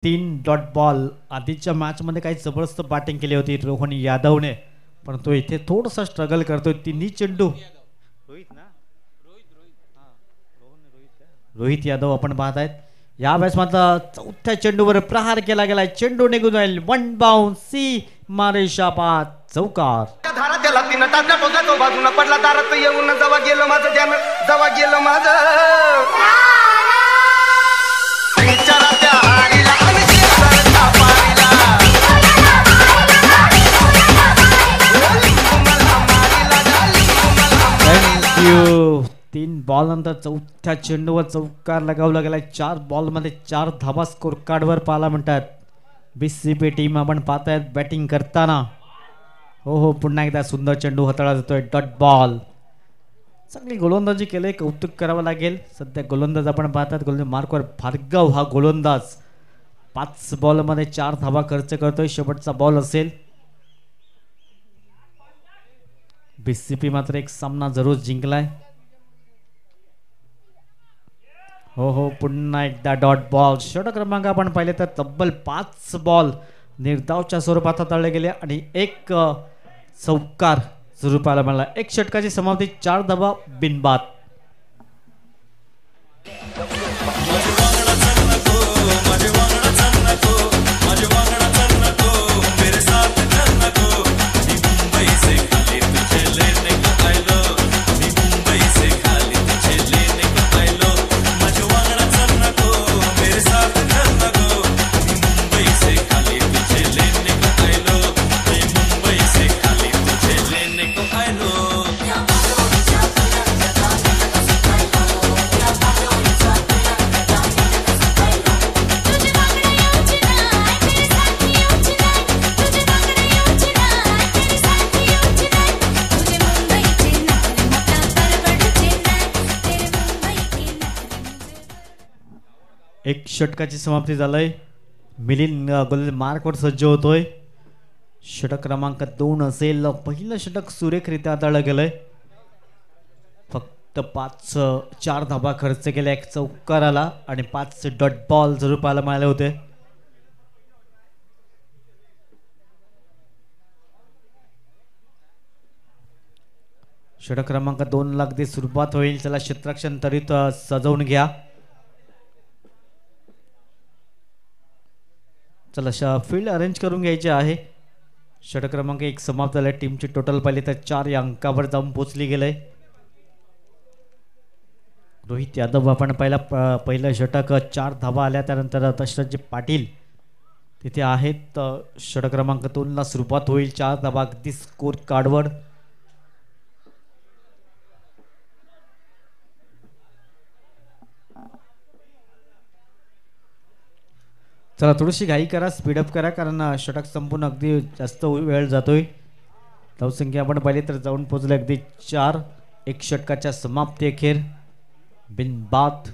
3 dot ball. आधीच्या match मध्ये काही जबरदस्त बॅटिंग केली होती रोहन यादवने, पण तो इथे थोडासा स्ट्रगल करतोय. तिन्ही चेंडू रोहित यादव आपण पाहत आहेत. या वेळेस मात्र चौथ्या चेंडूवर प्रहार केला गेलाय. चेंडू निघून जाईल. वन बाउंड सी मारे शाबाद चौकार. धारा त्याला तीन टाकला टोचा तो बाजून पडला दारात येऊन जवा गेलं माझं ध्यान जवा गेलं माझं थँक यू. 3 बॉल नंतर चौथ्या चेंडूवर चौकार लगावला गेलाय. 4 बॉल मध्ये 4 धाबा स्कोर कार्ड वर पाहायला म्हणतात. बीसीपी टीम आपण पाहतायत बॅटिंग करताना. हो पुन्हा एकदा सुंदर चेंडू हाताळला जातोय. Dot ball. चांगली गोलंदाजी केले, कौतुक करावं लागेल. सध्या गोलंदाज आपण पाहतात. गोलंदाज मार्कवर भार्गव हा गोलंदाज 5 बॉल मध्ये 4 धाबा खर्च करतोय. शेवटचा बॉल असेल. बीसीपी मात्र एक सामना जरूर जिंकलाय. हो पुन्हा एकदा डॉट बॉल. षटक क्रमांक आपण पाहिले तर तब्बल 5 बॉल निर्धावच्या स्वरूपात हाताळले गेले आणि एक चौकार जरूर पाहायला मिळाला. एक षटकाची समाप्ती. 4 धाबा बिनबाद. एक षटकाची समाप्ती झालंय. मिलिंद गोलंदाज मार्कवर सज्ज होतोय. षटक क्रमांक 2 असेल. पहिलं षटक सुरेखरित्या हाताळलं गेलंय. फक्त 4 धाबा खर्च केल्या. एक चौकार आला आणि 5 डॉट बॉल जरूर पाहायला मिळाले होते. षटक क्रमांक 2 ला अगदी सुरुवात होईल. चला क्षेत्ररक्षण त्वरित सजवून घ्या. चला फील्ड अरेंज करून घ्यायचे आहे. षटक क्रमांक 1 समाप्त झाला. टीमची टोटल पाहिली तर 4 या अंकावर जाऊन पोचली गेले. रोहित यादव आपण पहिलं षटक 4 धाबा आल्या. त्यानंतर दशरथजी पाटील तिथे आहेत. षटक क्रमांक 2 ला सुरुवात होईल. 4 धाबा अगदी स्कोर कार्डवर. चला थोडीशी घाई करा, स्पीडअप करा, कारण षटक संपूर्ण अगदी जास्त वेळ जातोय. धावसंख्या आपण पाहिली तर जाऊन पोहोचले अगदी 4. एक षटकाच्या समाप्ती अखेर बिनबाद.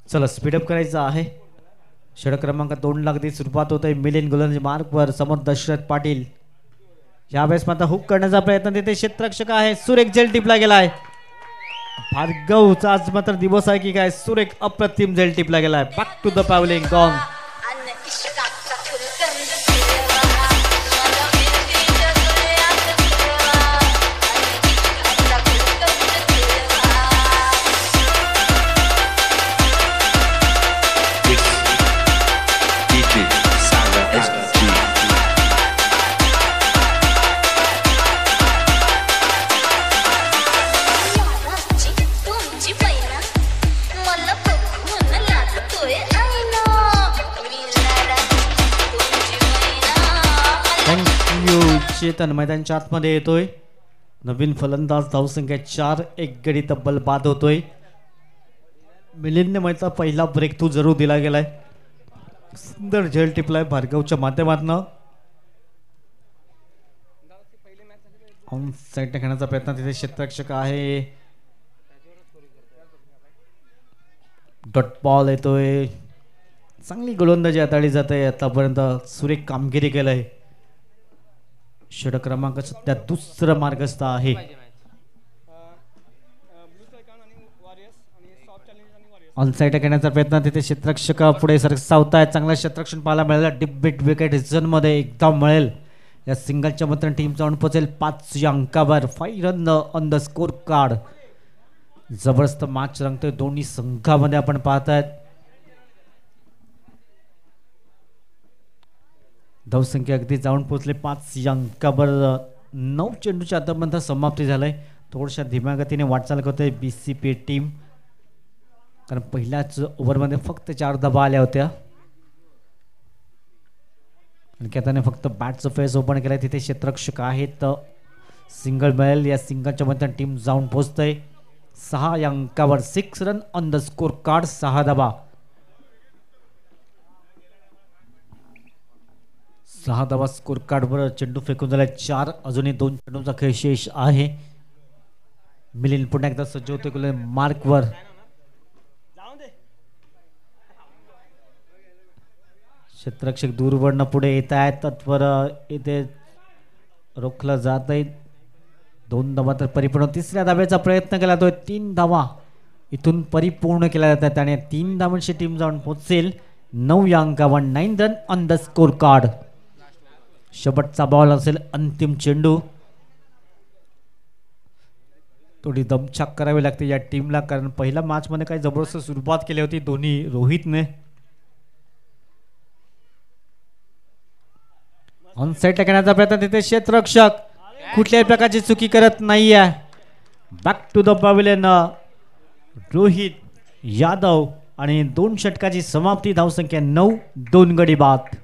चला स्पीडअप करायचं आहे. षटक क्रमांक 2 ला अगदी सुरुवात होत आहे. मिलिंद गोलंदाजी मार्कवर. समोर दशरथ पाटील. यावेळेस मात्र हुक करण्याचा प्रयत्न. तिथे क्षेत्ररक्षक आहे. सुरेख झेल टिपला गेलाय. भार्गवचा आज मात्र दिवस आहे की काय. सुरेख अप्रतिम झेल टिपला गेलाय. Back to the pavilion gone. Chetan मैदानच्या आतमध्ये येतोय. नवीन फलंदाज. धावसंख्या 4. एक गडी तब्बल बाद होतोय. मिलिंदने मैचा पहिला ब्रेक थ्रू जरूर दिला गेलाय. सुंदर झेल टिपलाय भार्गवच्या माध्यमातून. ऑन साईड खेळण्याचा प्रयत्न. तिथे क्षेत्ररक्षक आहे. डॉट बॉल येतोय. चांगली गोलंदाजी हाताळली जाते. आतापर्यंत सुरेख कामगिरी केलंय. षटक क्रमांक सध्या दुसरं मार्गस्थ आहे. ऑनसाईड घेण्याचा प्रयत्न तिथे क्षेत्ररक्षक पुढे सरसावतायत. चांगलं क्षेत्ररक्षण पाहायला मिळालं. डिब्बिट विकेट झोन मध्ये एकदम मिळेल. या सिंगलच्या मात्र टीम जाऊन पोहोचेल 5 या अंकावर. 5 run on the score card. जबरदस्त मॅच रंगतोय दोन्ही संघामध्ये आपण पाहतायत. धावसंख्या अगदी जाऊन पोहोचले 5 या अंकावर. 9 चेंडूच्या आतापर्यंत समाप्ती झालंय. थोड्याशा धीम्या गतीने वाटचाल करतोय BCP टीम, कारण पहिल्याच ओव्हरमध्ये फक्त 4 धावा आल्या होत्या. आणि त्याने फक्त बॅटचं फेस ओपन केलाय. तिथे क्षेत्ररक्षक आहेत. सिंगल मिळेल. या सिंगलच्या मध्ये टीम जाऊन पोहोचतय 6 या अंकावर. 6 run on the score card. 6 धावा. 6 धावा स्कोर कार्डवर. चेंडू फेकून झाला 4. अजूनही 2 चेंडूचा खेळ शेष आहे. मिलिंद पुन्हा एकदा सज्ज होते मार्कवर. क्षेत्ररक्षक दूरवरनं पुढे येत आहेत. तत्पर इथे रोखलं जात आहे. 2 धावा तर परिपूर्ण. 3ऱ्या धाव्याचा प्रयत्न केला तो. 3 धावा इथून परिपूर्ण केल्या जातात आणि 3 धावांची टीम जाऊन पोहोचेल 9 या अंकावर. 9 run on the score card. शेवटचा बॉल असेल. अंतिम चेंडू. थोडी दमछाक करावी लागते या टीमला, कारण पहिल्या मॅच मध्ये काही जबरदस्त सुरुवात केली होती दोन्ही रोहितने. ऑन साइड टाकण्याचा प्रयत्न. तिथे क्षेत्ररक्षक कुठल्याही प्रकारची चुकी करत नाहीये. Back to the pavilion Rohit Yadav आणि 2 षटकाची समाप्ती. धावसंख्या 9. 2 गडी बाद.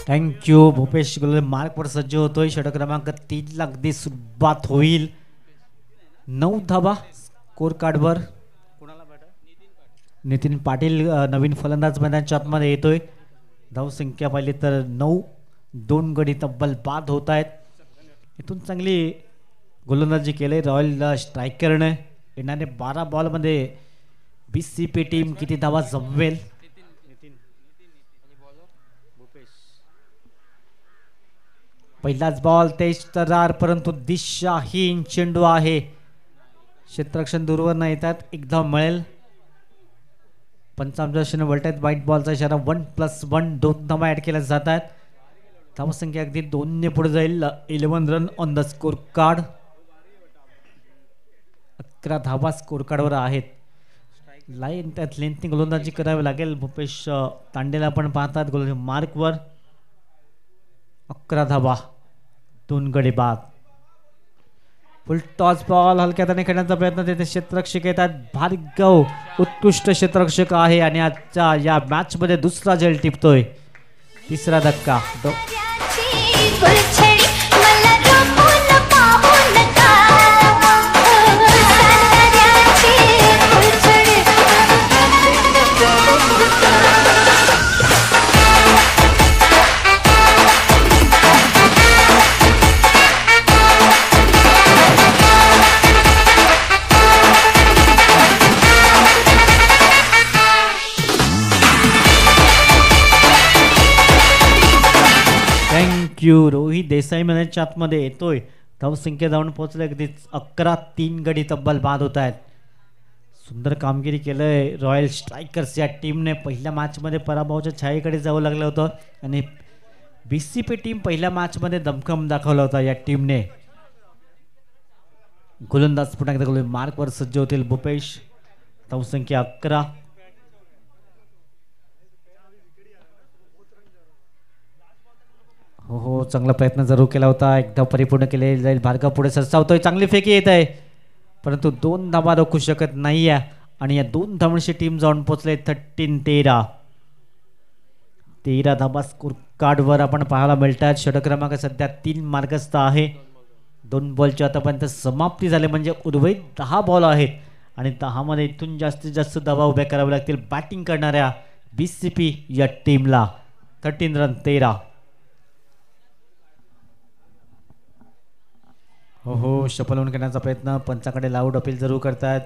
थँक्यू. भूपेश गुले मार्कवर सज्ज होतोय. षटक क्रमांक 3 ला अगदी सुरुवात होईल. 9 धावा स्कोर कार्डवर. नितीन पाटील नवीन फलंदाज मैदानाच्या आतमध्ये येतोय. धावसंख्या पाहिली तर 9. 2 गडी तब्बल बाद होत आहेत. इथून चांगली गोलंदाजी केली रॉयल स्ट्रायकरने. येणारे 12 बॉलमध्ये BCP टीम किती धावा जमवेल. पहिलाच बॉल तेज तरार, परंतु दिशाहीन चेंडू आहे. क्षेत्ररक्षण दूरवर न येतात. एकदा मिळेल. 55 वळतात. व्हाईट बॉलचा इशारा. 1+1. 2 धावा ऍड केल्या जातात. धावसंख्या अगदी 2 ने पुढे जाईल. 11 run on the score card. 11 धावा स्कोर कार्डवर आहेत. लाईन त्यात लेंथनी गोलंदाजी करावी लागेल. भूपेश तांडेला पण पाहतात गोलंदाजी मार्कवर. 11 धावा. 2 गडी बाद. फुल टॉस बॉल हलक्या हाताने खेळण्याचा प्रयत्न. तिथे क्षेत्ररक्षक येतात. भार्गव उत्कृष्ट क्षेत्ररक्षक आहे आणि आजच्या या मॅच मध्ये दुसरा झेल टिपतोय. 3रा धक्का. रोहित देसाई मैदानाच्या आतमध्ये येतोय. धावसंख्या जाऊन पोहोचले अगदीच 11. 3 गडी तब्बल बाद होत आहेत. सुंदर कामगिरी केलंय रॉयल स्ट्रायकर्स या टीमने. पहिल्या मॅच मध्ये पराभवाच्या छायेकडे जावं लागलं होतं आणि BCP टीम पहिल्या मॅच मध्ये दमखम दाखवला होता या टीमने. गोलंदाज पुन्हा एकदा मार्कवर सज्ज होतील भूपेश. धावसंख्या 11. हो हो, चांगला प्रयत्न जरूर केला होता, एकदा परिपूर्ण केले जाईल. भार्गव पुढे सरसावतोय, चांगली फेकी येत आहे परंतु 2 धावा रोखू शकत नाही आहे आणि या 2 धावांची टीम जाऊन पोहोचले 13-13. 13 धावा स्कोर कार्डवर आपण पाहायला मिळतात. षटक क्रमांक सध्या 3 मार्गस्थ आहे. 2 बॉलची आतापर्यंत समाप्ती झाली म्हणजे उर्वरित 10 बॉल आहेत आणि 10 मध्ये इथून जास्तीत जास्त धावा उभ्या कराव्या लागतील बॅटिंग करणाऱ्या BCP या टीमला. 13 रन 13. हो हो, शपलवून करण्याचा प्रयत्न, पंचाकडे लाऊड अपील जरूर करतात.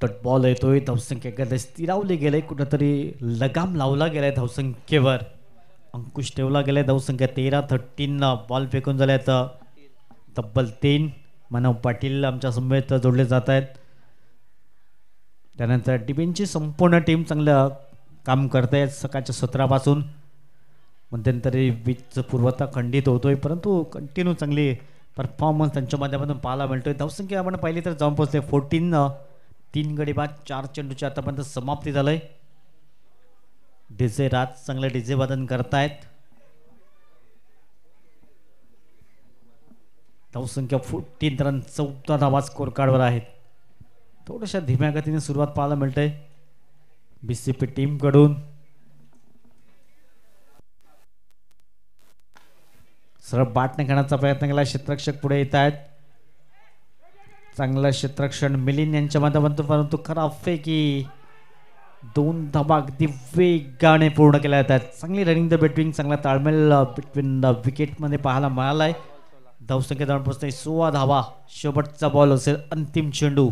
डॉट बॉल येतोय, धावसंख्येकडे स्थिरावले गेले, कुठंतरी लगाम लावला गेलाय धावसंख्येवर, अंकुश ठेवला गेलाय. धावसंख्या 13-13. बॉल फेकून झाले तर तब्बल 3. मानव पाटील आमच्या समवेत जोडले जात आहेत. त्यानंतर डिफेन्सची संपूर्ण टीम चांगलं काम करत आहे सकाळच्या सत्रापासून. मध्यंतरी वीज पुरवठा खंडित होतोय परंतु कंटिन्यू चांगली परफॉर्मन्स त्यांच्या माध्यमातून पाहायला मिळतोय. धावसंख्या आपण पाहिली तर जाऊन पोहोचले 14. 3 गडी बाद 4 चेंडूची आतापर्यंत समाप्ती झालंय. डीजे राज चांगले डीजे वादन करतायत. धावसंख्या 14 रन 14 धावा स्कोर कार्डवर आहेत. थोड्याशा धीम्या गतीने सुरुवात पाहायला मिळते BCP टीम कडून. सरळ बाटने घेण्याचा प्रयत्न केला, क्षेत्ररक्षक पुढे येत आहेत. चांगलं क्षेत्ररक्षण मिलिंद यांच्या माध्यमातून परंतु खराब फेकी. 2 धावा अगदी वेगाने पूर्ण केल्या जातात. चांगली रनिंग द बिटवीन, चांगला ताळमेळ बिटवीन द विकेटमध्ये पाहायला मिळालाय. धावसंख्या जाऊन पोहोचते 16 धावा. शेवटचा बॉल असेल अंतिम चेंडू.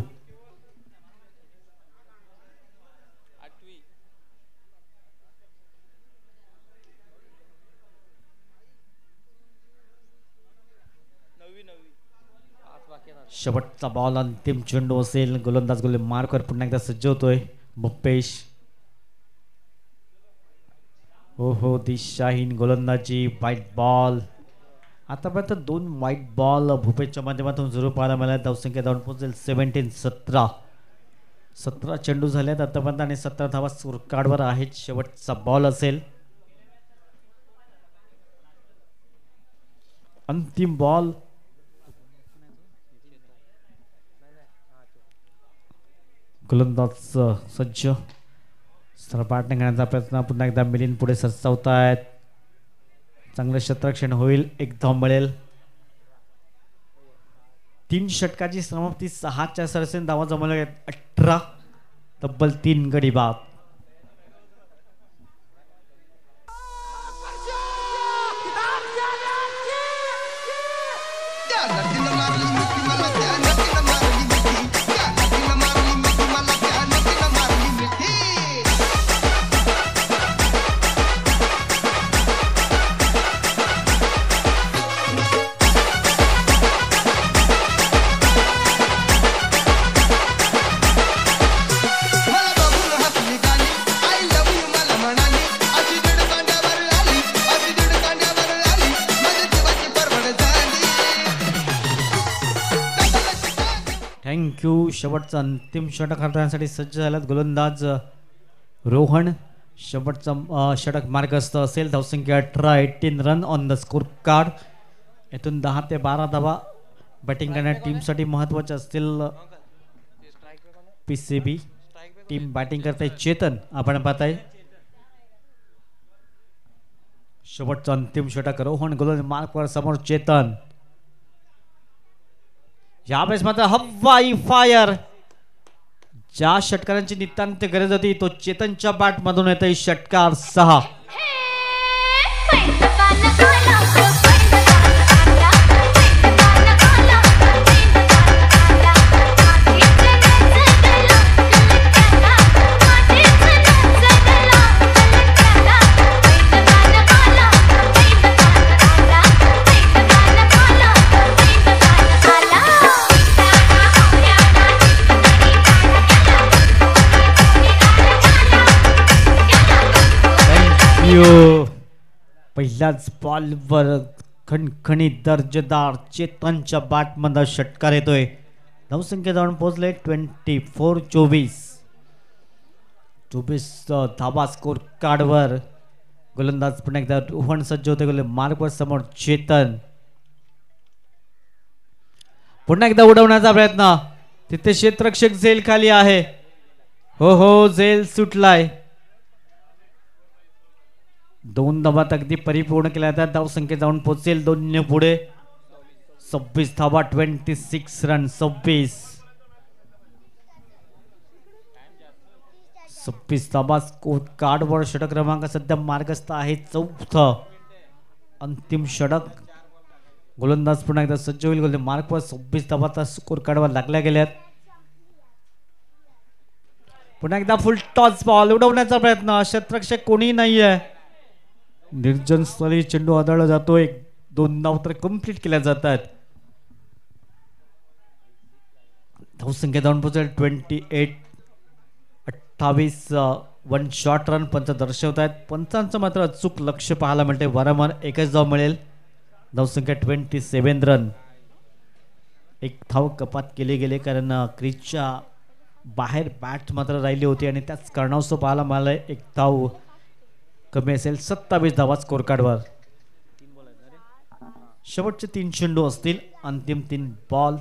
शेवटचा बॉल अंतिम चेंडू असेल. गोलंदाज गोले मार्कवर पुन्हा एकदा सज्ज होतोय भूपेश. हो हो, दिशाहीन गोलंदाजी. White ball. आतापर्यंत 2 व्हाईट बॉल भूपेशच्या माध्यमातून जरूर पाहायला मिळाल्या. धावसंख्या जाऊन पोहोचेल 17-17. 17 चेंडू झालेत आतापर्यंत आणि 17 धावा स्कोर कार्डवर आहेत. शेवटचा बॉल असेल अंतिम बॉल. गोलंदाज सज्ज. सरपाटने घेण्याचा प्रयत्न, पुन्हा एकदा मिलिंद पुढे सरसावतायत. चांगलं क्षेत्ररक्षण होईल, 1 धाव मिळेल. 3 षटकाची समाप्ती 6च्या सरासरी धावा जमवल्या 18. तब्बल 3 गडी बाद. थँक्यू. शेवटचा अंतिम षटक हाताळण्यासाठी सज्ज झाल्यात गोलंदाज रोहन. शेवटचा षटक मार्गस्थ असेल. धावसंख्या 18. 18 run on the score card. यातून 10 ते 12 धावा बॅटिंग करणाऱ्या टीमसाठी महत्वाच्या असतील. PCB टीम बॅटिंग करताय चेतन आपण पाहताय. शेवटचा अंतिम षटक रोहन गोलंदाज मार्कवर समोर चेतन. यावेळेस मात्र हवाई फायर. ज्या षटकारांची नितांत गरज होती तो चेतनच्या बॅट मधून येतोय. षटकार 6. पहिल्याच बॉलवर खणखणीत दर्जेदार चेतनच्या बॅटमध्ये षटकार येतोय. धावसंख्या जाऊन पोहोचले 24. 24 धावा स्कोर कार्डवर. गोलंदाज पुन्हा एकदा रोहन सज्ज होते गोले मार्कवर समोर चेतन पुन्हा एकदा उडवण्याचा प्रयत्न तिथे क्षेत्ररक्षक झेल खाली आहे हो झेल सुटलाय 2 धावात अगदी परिपूर्ण केल्या जातात धावसंख्या जाऊन पोहोचेल 2 पुढे 26 धावा 26 रन 26 धावा कार्डवर षटक क्रमांक सध्या मार्गस्थ आहे 4थं अंतिम षटक गोलंदाज पुन्हा एकदा सज्ज होईल गोल मार्कवर 26 धावाचा स्कोर कार्डवर लागल्या गेल्यात पुन्हा एकदा फुल टॉस बॉल उडवण्याचा प्रयत्न क्षेत्ररक्षक कोणी नाहीये निर्जन स्थळी चेंडू आदळला जातोय 2 धावा तर कंप्लीट केल्या जातात धावसंख्या जाऊन पोहोचेल 28 28 वन शॉट रन पंच दर्शवत आहेत पंचांचं मात्र अचूक लक्ष पाहायला मिळते वारंवार एकच धाव मिळेल धावसंख्या 27 रन 1 धाव कपात केले गेले कारण क्रीजच्या बाहेर बॅट मात्र राहिली होती आणि त्याच कारणास्तव पाहायला मिळालं 1 धाव कमी असेल 27 धावा स्कोर कार्डवर शेवटचे 3 चेंडू असतील अंतिम 3 बॉल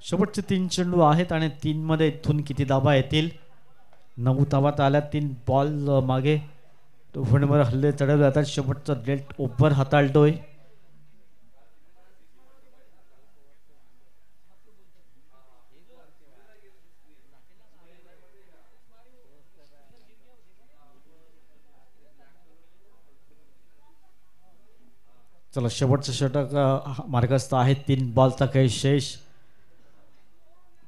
शेवटचे 3 चेंडू आहेत आणि 3 मध्ये इथून किती धावा येतील 9 धावात आल्या 3 बॉल मागे रोहनवर हल्ले चढवले जातात शेवटचा डेल्ट ओव्हर हाताळतोय चला शेवटचं षटक मार्गस्थ आहे 3 बॉलचा काही शेष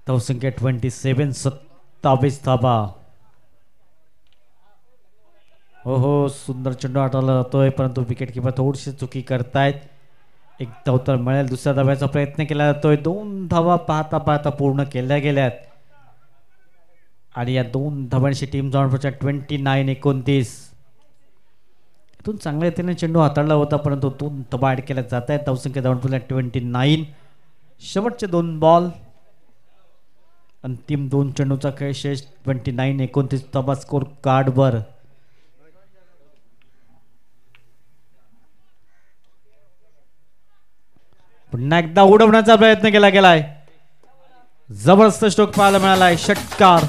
धावसंख्या 27 27 धावा हो सुंदर चेंडू आठवला जातोय परंतु विकेट किपर थोडीशी चुकी करतायत 1 धाव तर मिळेल दुसऱ्या धाव्याचा प्रयत्न केला जातोय 2 धावा पाहता पाहता पूर्ण केल्या गेल्यात आणि या 2 धावांची टीम जाऊन पोहोचल्या 29-29 इथून चांगल्या रीतीने चेंडू हाताळला होता परंतु 2 धावा ऍड केल्या जात आहेत धावसंख्या जाऊन पोहोचल्या 29 शेवटचे 2 बॉल अंतिम 2 चेंडूचा खेळ शेष 29-29 धावा स्कोर कार्डवर पुन्हा एकदा उडवण्याचा प्रयत्न केला गेलाय जबरदस्त स्ट्रोक पाहायला मिळालाय षटकार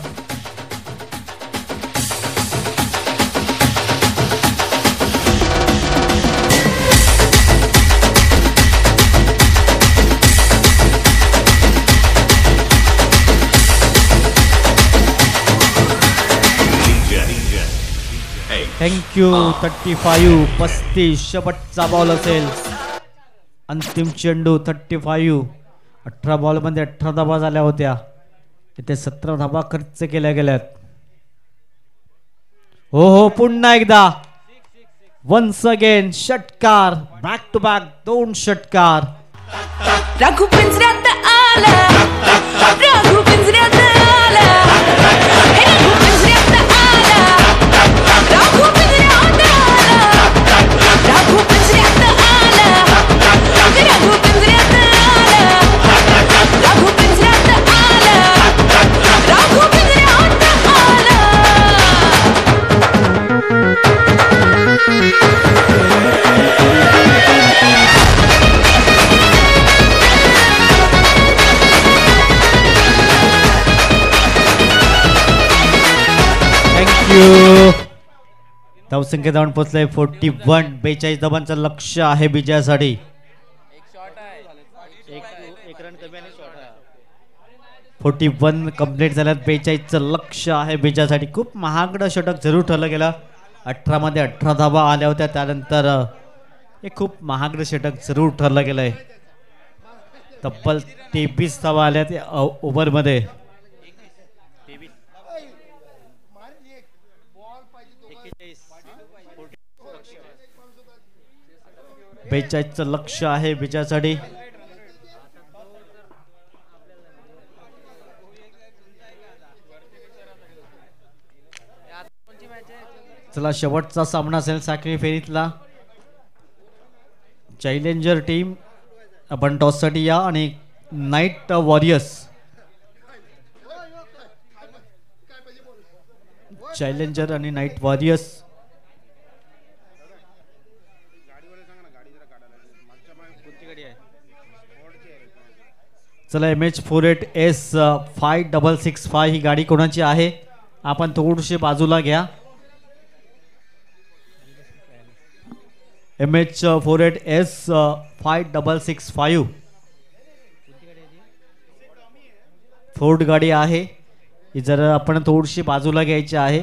थँक्यू 35 शेवटचा बॉल असेल अंतिम चेंडू 35 18 बॉल मध्ये 18 धावा झाल्या होत्या इथे 17 धावा खर्च केल्या गेल्यात हो पुन्हा एकदा वन्स अगेन षटकार बॅक टू बॅक 2 षटकार रघु पिंजऱ्यात आला रघु पिंजऱ्यात आला रघु पिंजऱ्यात आला रघु पिंजऱ्यात आला रघु पिंजऱ्यात आला रघु पिंजऱ्यात आला रघु पिंजऱ्यात आला रघु पिंजऱ्यात आला धावसंख्या जाऊन पोहोचलाय 41 42 धावांचं लक्ष आहे विजयासाठी 41 कंप्लीट झाल्यात 42चं लक्ष आहे विजयासाठी खूप महागडं षटक जरूर ठरलं गेलं 18 मध्ये 18 धावा आल्या होत्या त्यानंतर हे खूप महागडं षटक जरूर ठरलं गेलंय तब्बल 23 धावा आल्या त्या ओव्हरमध्ये 42चं लक्ष आहे विजयासाठी चला शेवटचा सामना असेल साखळी फेरीतला. चॅलेंजर टीम आपण टॉससाठी या आणि नाईट वॉरियर्स. चॅलेंजर आणि नाईट वॉरियर्स. चला MH48S5665 ही गाडी कोणाची आहे आपण थोडीशी बाजूला घ्या. MH48S5665 फोर्ड गाडी आहे. ही जर आपण थोडीशी बाजूला घ्यायची आहे.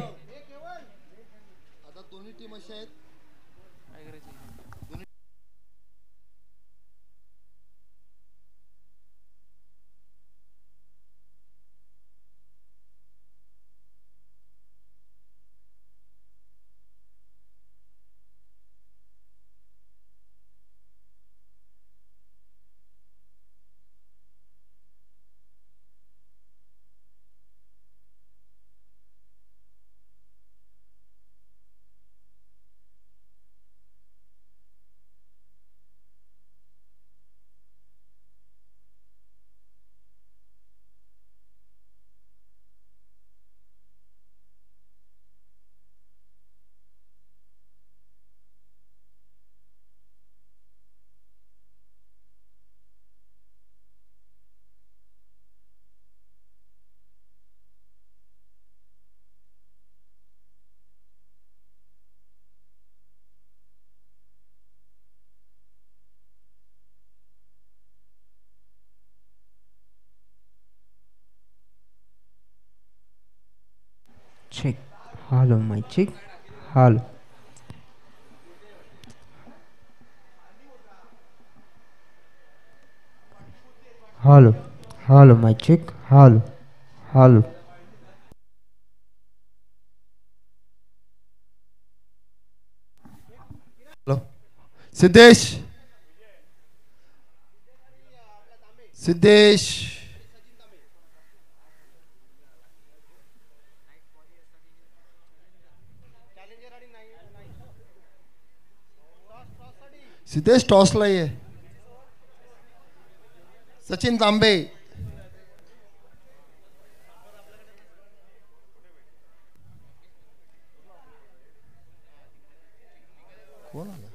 Check. Hello, my chick. Hello. Hello. Hello, my chick. Hello. Hello. Hello. Siddesh. Siddesh. Siddhesh टॉसला आहे. सचिन तांबे. कोण आला?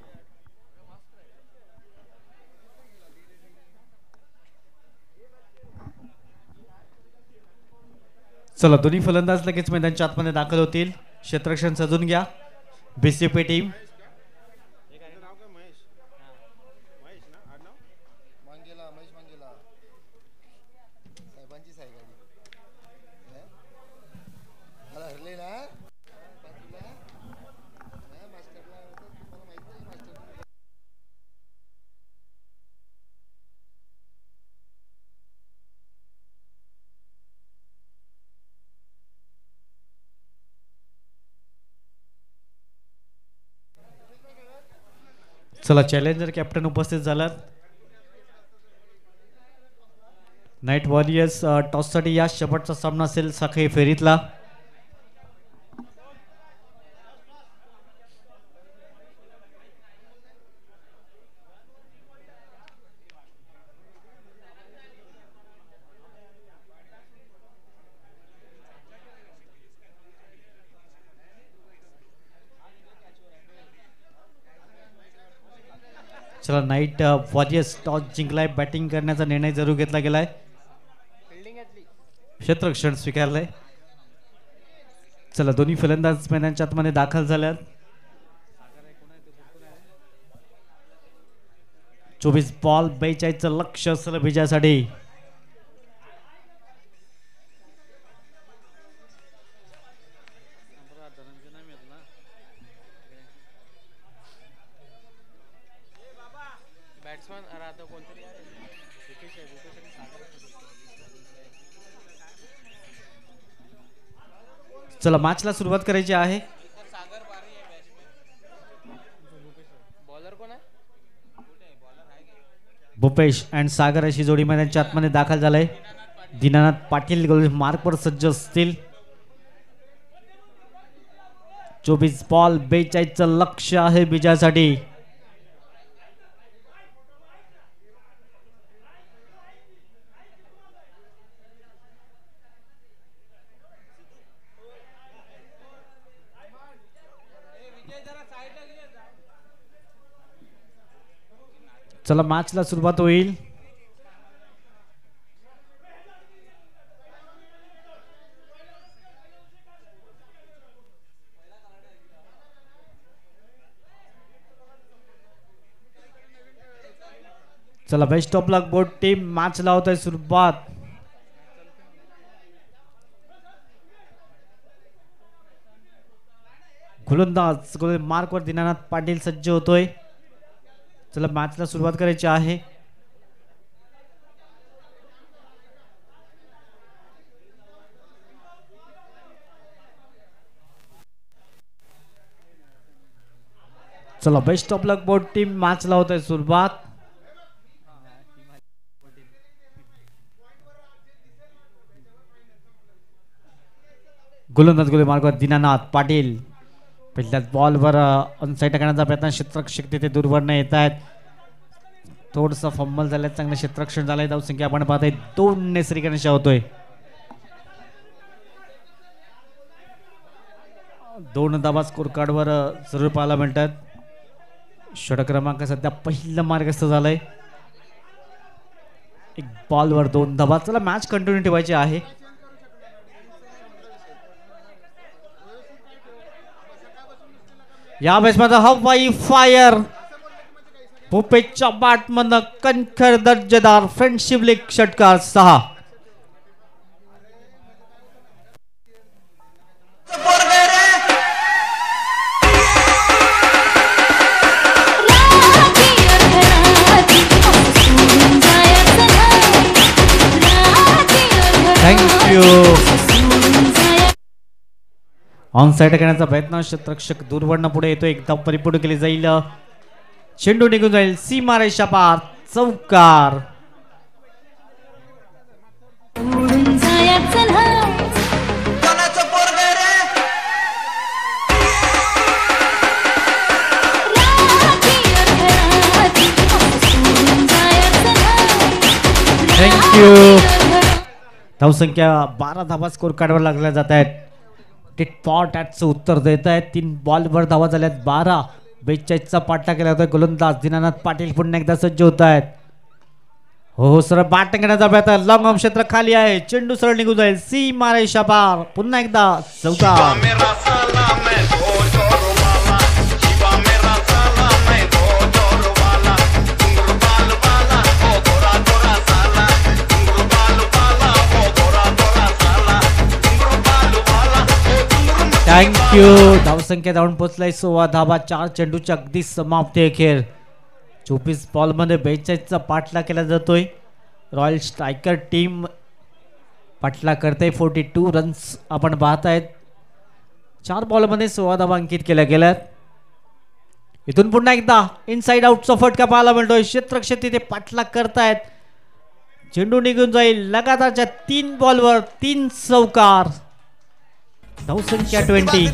चला दोन्ही फलंदाज लगेच मैदानाच्या आतमध्ये दाखल होतील. क्षेत्ररक्षण सजून घ्या. BCP team. चला चॅलेंजर कॅप्टन उपस्थित झालात. नाईट वॉरियर्स टॉससाठी या शेवटचा सामना असेल साखळी फेरीतला. चला नाईट वॉरियर्स टॉस जिंकलाय. बॅटिंग करण्याचा निर्णय जरूर घेतला गेलाय. क्षेत्ररक्षण स्वीकारलंय. चला दोन्ही फलंदाज मैदानाच्या आतमध्ये दाखल झाल्यात. 24 बॉल 42 लक्ष असलं विजयासाठी. चला मॅचला सुरुवात करायची आहे. भूपेश अँड सागर अशी जोडी मैदानाच्या आतमध्ये दाखल झालाय. दीनानाथ पाटील गोल मार्कवर सज्ज असतील. 24 बॉल 42 लक्ष आहे विजयासाठी. चला मॅचला सुरुवात होईल. चला best of luck both team. Match लावत आहे सुरुवात. गोलंदाज मार्कवर दीनानाथ पाटील सज्ज होतोय. चला मॅचला सुरुवात करायची आहे. चला best of luck both team. Match लावत आहे सुरुवात. गोलंदाज मार्कवर दीनानाथ पाटील. पहिल्याच बॉलवर ऑनसाईड टाकण्याचा प्रयत्न. क्षेत्ररक्षक तिथे दूरवर येत आहेत. थोडस फंबल झालं. चांगलं क्षेत्ररक्षण झालंय. धावसंख्या आपण पाहतोय 2 ने श्रीगणेशा होतोय. 2 धावा स्कोर कार्डवर जरूर पाहायला मिळतात. षटक क्रमांक सध्या पहिलं मार्गस्थ झालंय. एक बॉलवर 2 धावा. चला मॅच कंटिन्यू ठेवायची आहे. या वेळेस हवाई फायर भूपेशच्या बॅट मधनं कणखर दर्जेदार फ्रेंडशिप लीग षटकार 6. थँक्यू. ऑन साइड करण्याचा प्रयत्न. क्षेत्ररक्षक दूरवरनं पुढे येतो. एकदा परिपूर्ण केली जाईल. चेंडू निघून जाईल सीमारेषा पार. चौकार. थँक्यू. धावसंख्या 12 धावा स्कोर कार्डवर लागल्या जात आहेत. टिटपॉट ॲटचं उत्तर देत आहेत. 3 बॉलवर धावा झाल्यात 12. 42चा पाठला केला होता. गोलंदाज दीनानाथ पाटील पुन्हा एकदा सज्ज होत आहेत. हो सरळ बॅट टाकण्याचा प्रयत्न. लॉंग ऑन क्षेत्र खाली आहे. चेंडू सरळ निघून जाईल सीमारेषा पार. पुन्हा एकदा चौकार. थँक्यू. धावसंख्या जाऊन पोहोचलाय 16 धावा. 4 चेंडूच्या अगदी समाप्ती अखेर. 24 बॉलमध्ये 42चा पाठला केला जातोय. रॉयल स्ट्रायकर टीम पाठला करते. 42 रन्स आपण पाहतायत. 4 बॉलमध्ये 16 धावा अंकित केल्या गेल्यात. इथून पुन्हा एकदा इनसाइड आउटचा फटका पाहायला मिळतोय. क्षेत्ररक्षक तिथे पाठला करतायत. चेंडू निघून जाईल. लगातारच्या 3 बॉलवर 3 चौकार. धावसंख्या 20.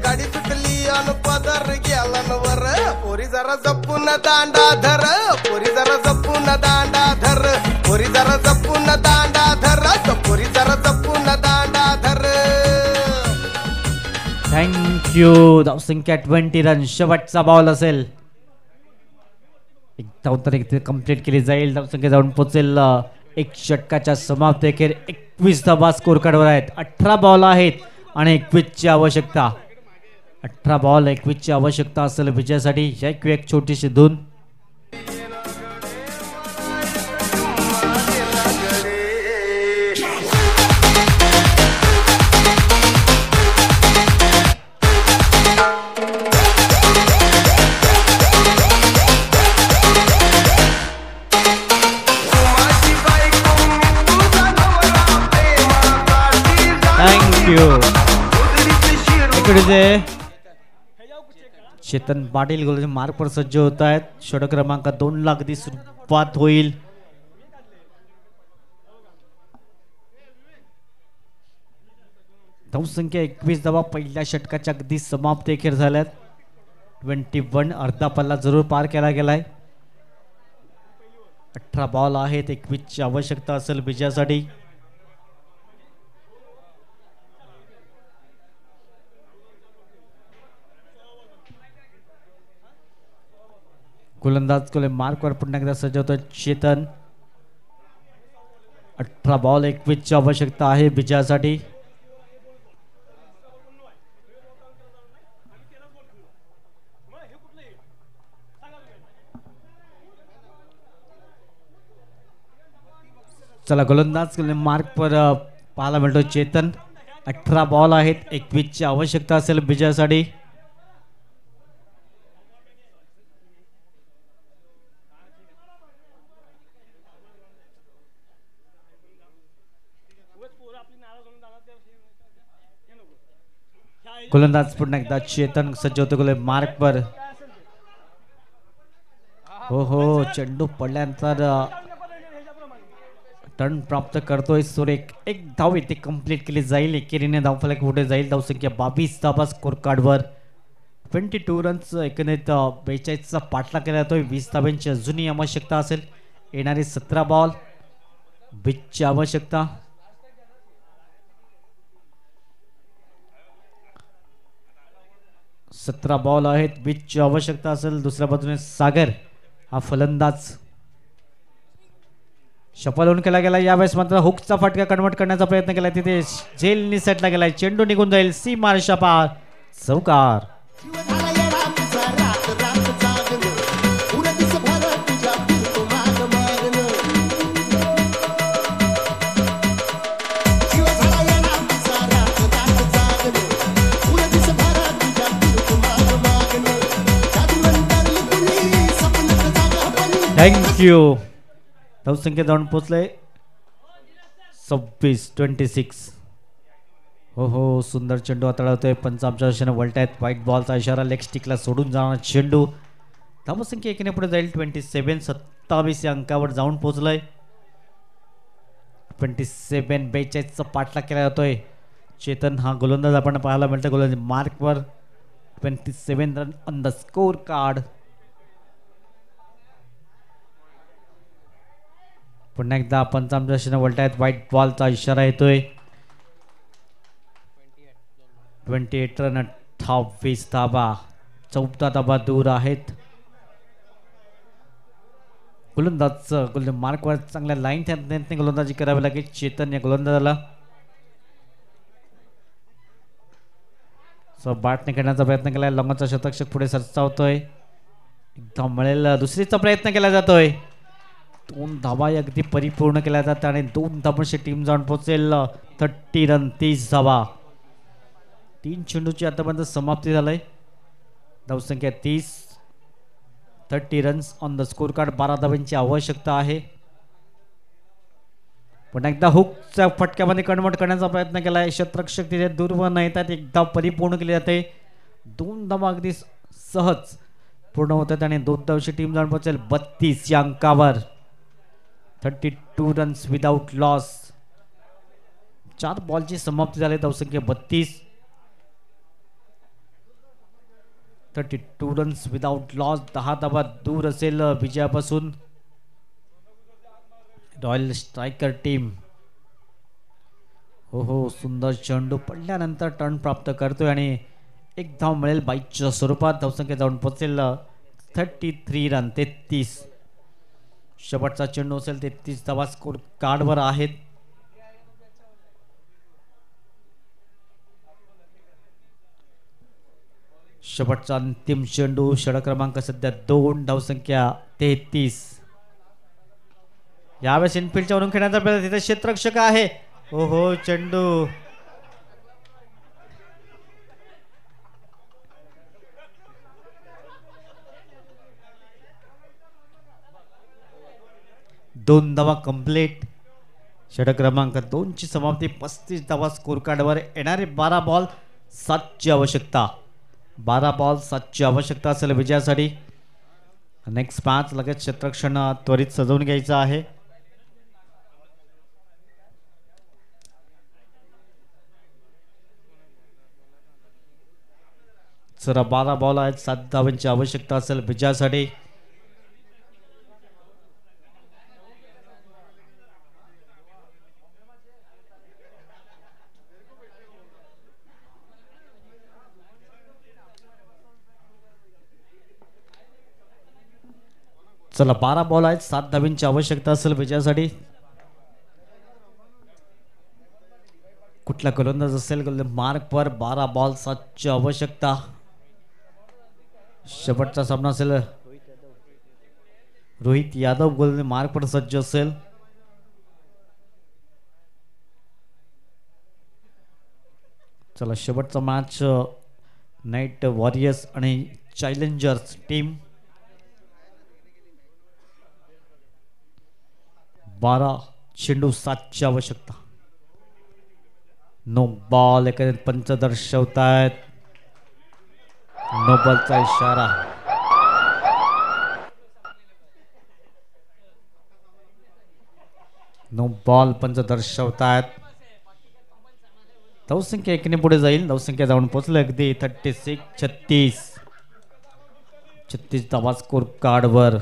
गाडी सुटली अन पदर गेला नवर. पोरी जरा जपून दांडा धर. पोरी जरा जपून दांडा धर. पोरी जरा जपून दांडा धर. पोरी जरा जपून दांडा धर. थँक्यू. धावसंख्या 20 रन. शेवटचा बॉल असेल. एक धाव तर एक कंप्लीट केली जाईल. धावसंख्या जाऊन पोहोचेल 1 षटकाच्या समाप्ती अखेर. 21 धावा स्कोर कार्डवर आहेत. 18 बॉल आहेत आणि 21ची आवश्यकता. 18 बॉल 21ची आवश्यकता असेल विजयासाठी. एक छोटीशी धून. थँक्यू. चेतन पाटील गोलंदाज मार्कवर सज्ज होत आहेत. षटक क्रमांक 2 ला अगदी सुरुवात होईल. धावसंख्या 21 धावा पहिल्या षटकाच्या अगदी समाप्ती अखेर झाल्यात. 21 अर्धा पल्ला जरूर पार केला गेलाय. 18 बॉल आहेत. 21 ची आवश्यकता असेल विजयासाठी. गोलंदाज कोले मार्कवर पुन्हा एकदा सज्ज होतो चेतन. 18 बॉल 21 ची आवश्यकता आहे विजयासाठी. चला गोलंदाज मार्क पर पाहायला मिळतो चेतन. 18 बॉल आहेत. 21 ची आवश्यकता असेल विजयासाठी. गोलंदाज पुन्हा एकदा चेतन सज्ज होतो गोले मार्क पर. हो चेंडू पडल्यानंतर टर्न प्राप्त करतोय सुरेख. एक धाव इथे कंप्लीट केली जाईल. एकेरीने धावफलक पुढे जाईल. धावसंख्या 22 धावा स्कोर कार्डवर. 22 रन्स एकंदरीत 42चा पाठला केला जातोय. 20 धाब्यांची अजूनही आवश्यकता असेल. येणारे 17 बॉल 20 ची आवश्यकता. सतरा बॉल आहेत. 20 ची आवश्यकता असेल. दुसऱ्या बाजूने सागर हा फलंदाज. शफल होऊन केला गेला. यावेळेस मात्र हुकचा फटका कन्वर्ट करण्याचा प्रयत्न केला. तिथे झेल निसटला गेलाय. चेंडू निघून जाईल. सीमा पार चौकार. थँक्यू. धावसंख्या जाऊन पोचले 26. हो सुंदर चेंडू हाताळतोय. पंच आमच्या दिशेने वळतायत. व्हाईट बॉलचा इशारा. लेग स्टिकला सोडून जाणार चेंडू. धावसंख्या एकीने पुढे जाईल 27. 27 या अंकावर जाऊन पोचलंय. 27 42चा पाठलाग केला जातोय. चेतन हा गोलंदाज आपण पाहायला मिळतं. गोलंदाज मार्कवर 27 run on the score card. पुन्हा एकदा पंचांच्या दिशेने वळतायत. व्हाईट बॉलचा इशारा येतोय. 28 रन 28 धाबा. 14 धाबा दूर आहेत. गोलंदाज मार्कवर चांगल्या लाईन त्याने गोलंदाजी करावी लागेल चेतन या गोलंदाजाला. बाटने खेळण्याचा प्रयत्न केलाय. लॉंगचा शतक्षक पुढे सरसावतोय. एकदा मिळेल. दुसरीचा प्रयत्न केला जातोय. 2 धावा अगदी परिपूर्ण केल्या जातात आणि 2 धावांची टीम जाऊन पोहोचेल 30 रन 30 धावा. 3 चेंडूची आतापर्यंत समाप्ती झालंय. धावसंख्या 30. 30 runs on the score card. 12 धावांची आवश्यकता आहे. पुन्हा एकदा हुकच्या फटक्यामध्ये कन्वर्ट करण्याचा प्रयत्न केलाय. क्षेत्ररक्षक तिथे दूरवर न येतात. एक धाव परिपूर्ण केली जाते. 2 धावा अगदी सहज पूर्ण होतात आणि 2 धावांची टीम जाऊन पोहोचेल 32 या अंकावर. 32 रन्स विदाउट लॉस. 4 बॉलची समाप्ती झाली. धावसंख्या 32. 32 रन्स विदाउट लॉस. 10 धावा दूर असेल विजयापासून रॉयल स्ट्रायकर टीम. हो सुंदर चेंडू पडल्यानंतर टर्न प्राप्त करतोय आणि एक धाव मिळेल 22च्या स्वरूपात. धावसंख्या जाऊन पोहोचेल 33 रन 33. शेवटचा चेंडू असेल. 33 धावा स्कोर कार्डवर आहेत. शेवटचा अंतिम चेंडू. षटक क्रमांक सध्या 2. धावसंख्या 33. यावेळेस इनफिल्डच्या वरून खेळण्याचा प्रयत्न. तिथे क्षेत्ररक्षक आहे. हो चेंडू दोन धावा कंप्लीट. षटक क्रमांक 2 ची समाप्ती. 35 धावा स्कोर कार्डवर. येणारे 12 बॉल 7 ची आवश्यकता. 12 बॉल 7 ची आवश्यकता असेल विजयासाठी. नेक्स्ट मॅच लगेच क्षेत्ररक्षण त्वरित सजवून घ्यायचं आहे. जरा 12 बॉल आहेत 7 धावांची आवश्यकता असेल विजयासाठी. चला 12 बॉल आहेत 7 धावांची आवश्यकता असेल विजयासाठी. कुठला गोलंदाज असेल मार्क पर 12 बॉल 7 ची आवश्यकता. शेवटचा सामना असेल रोहित यादव गोल मार्क पर सज्ज असेल. चला शेवटचा मॅच नाईट वॉरियर्स आणि चॅलेंजर्स टीम. 12 चेंडू 7 ची आवश्यकता. नो बॉल एखाद्या पंच दर्शवतायत. नो बॉलचा इशारा. नो बॉल पंच दर्शवतायत. धावसंख्या एकीने पुढे जाईल. धावसंख्या जाऊन पोहोचलं अगदी 36 36 धावा स्कोर कार्डवर.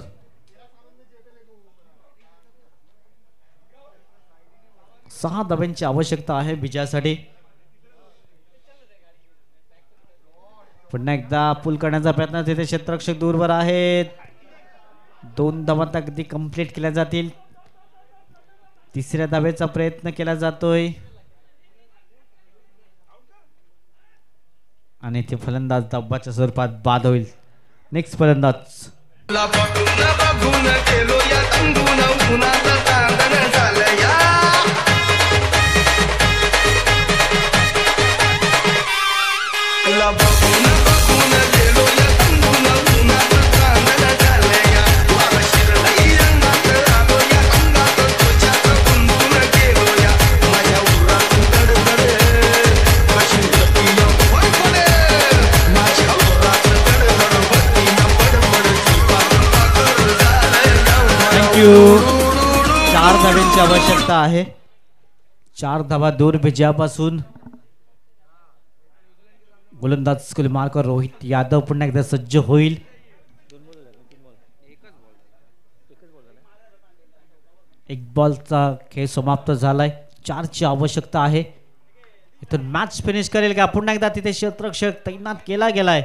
सहा धावांची आवश्यकता आहे विजयासाठी. पुन्हा एकदा पूल करण्याचा प्रयत्न तिथे क्षेत्ररक्षक दूरवर आहेत. 2 धावा अगदी कंप्लीट केल्या जातील. तिसऱ्या धावेचा प्रयत्न केला जातोय आणि ते फलंदाज धाबाच्या स्वरूपात बाद होईल. नेक्स्ट फलंदाज चार धावांची आवश्यकता आहे. 4 धावा दूर विजयापासून. गोलंदाज स्कूल मार्कर रोहित यादव पुन्हा एकदा सज्ज होईल. एक बॉलचा खेळ समाप्त झालाय. 4 ची आवश्यकता आहे. इथून मॅच फिनिश करेल का? पुन्हा एकदा तिथे क्षेत्ररक्षक तैनात केला गेलाय.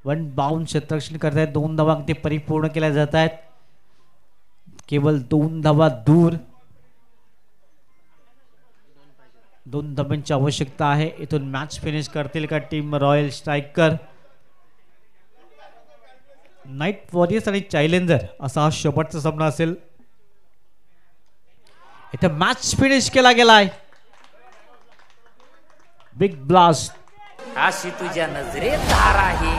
1 बाउंड क्षेत्ररक्षण करतायत. 2 धावा अगदी परिपूर्ण केल्या जात आहेत. केवळ 2 धावा दूर. 2 धावांची आवश्यकता आहे. इथून मॅच फिनिश करतील का team royal striker? Night warriors आणि चॅलेंजर असा हा शेवटचा सामना असेल. इथे मॅच फिनिश केला गेलाय. Big blast. अशी तुझ्या नजरेत धार आहे.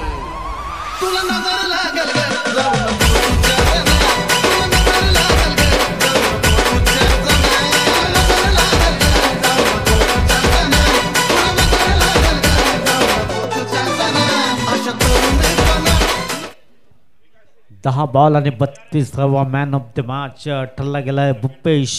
तुला नजर लागल दहा बॉल आणि 32 मॅन ऑफ द मॅच ठरला गेलाय भूपेश